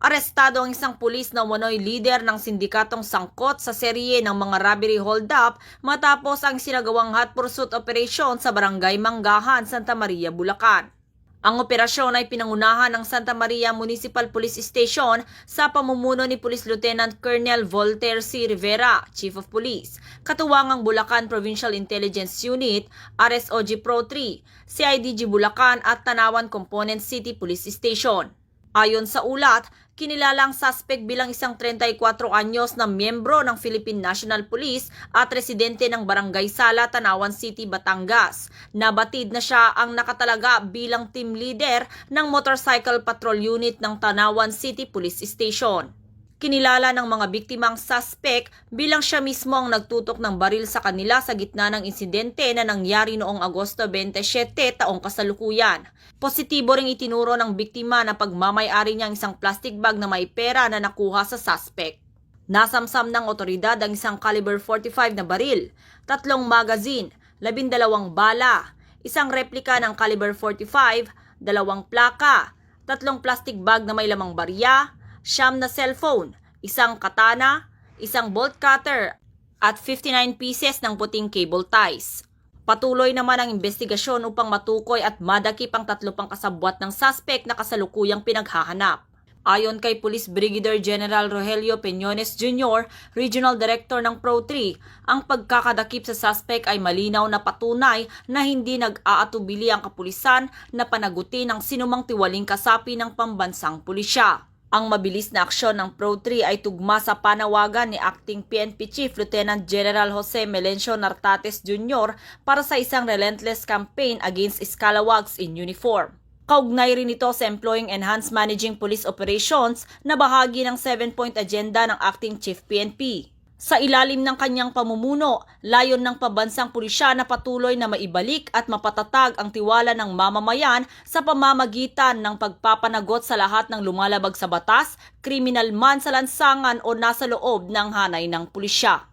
Arestado ang isang pulis na umano'y lider ng sindikatong sangkot sa serye ng mga robbery hold-up matapos ang sinagawang hot pursuit operation sa Barangay Manggahan, Santa Maria, Bulacan. Ang operasyon ay pinangunahan ng Santa Maria Municipal Police Station sa pamumuno ni Police Lieutenant Colonel Voltaire C. Rivera, Chief of Police, katuwang ang Bulacan Provincial Intelligence Unit, RSOG Pro 3, CIDG Bulacan at Tanawan Component City Police Station. Ayon sa ulat, kinilala ang suspect bilang isang 34 anyos na miyembro ng Philippine National Police at residente ng Barangay Sala, Tanawan City, Batangas. Nabatid na siya ang nakatalaga bilang team leader ng Motorcycle Patrol Unit ng Tanawan City Police Station. Kinilala ng mga biktimang suspect bilang siya mismo ang nagtutok ng baril sa kanila sa gitna ng insidente na nangyari noong Agosto 27 taong kasalukuyan. Positibo ring itinuro ng biktima na pagmamay-ari niya ang isang plastic bag na may pera na nakuha sa suspect. Nasamsam ng otoridad ang isang caliber 45 na baril, 3 magazine, 12 bala, isang replika ng caliber 45, 2 plaka, 3 plastic bag na may lamang barya, 9 na cellphone, isang katana, isang bolt cutter, at 59 pieces ng puting cable ties. Patuloy naman ang investigasyon upang matukoy at madakip ang 3 pang kasabwat ng suspect na kasalukuyang pinaghahanap. Ayon kay Police Brigadier General Rogelio Peñones Jr., Regional Director ng Pro 3, ang pagkakadakip sa suspect ay malinaw na patunay na hindi nag-aatubili ang kapulisan na panagutin ang sinumang tiwaling kasapi ng pambansang pulisya. Ang mabilis na aksyon ng Pro 3 ay tugma sa panawagan ni Acting PNP Chief Lieutenant General Jose Melencio Nartates Jr. para sa isang relentless campaign against scalawags in uniform. Kaugnay rin ito sa Employing Enhanced Managing Police Operations na bahagi ng 7-point agenda ng Acting Chief PNP. Sa ilalim ng kanyang pamumuno, layon ng pambansang pulisya na patuloy na maibalik at mapatatag ang tiwala ng mamamayan sa pamamagitan ng pagpapanagot sa lahat ng lumalabag sa batas, kriminal man sa lansangan o nasa loob ng hanay ng pulisya.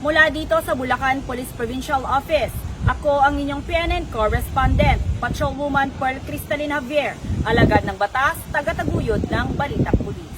Mula dito sa Bulacan Police Provincial Office, ako ang inyong PNN correspondent, Patrolwoman Pearl Cristalina Javier, alagad ng batas, taga-taguyod ng Balitang Pulis.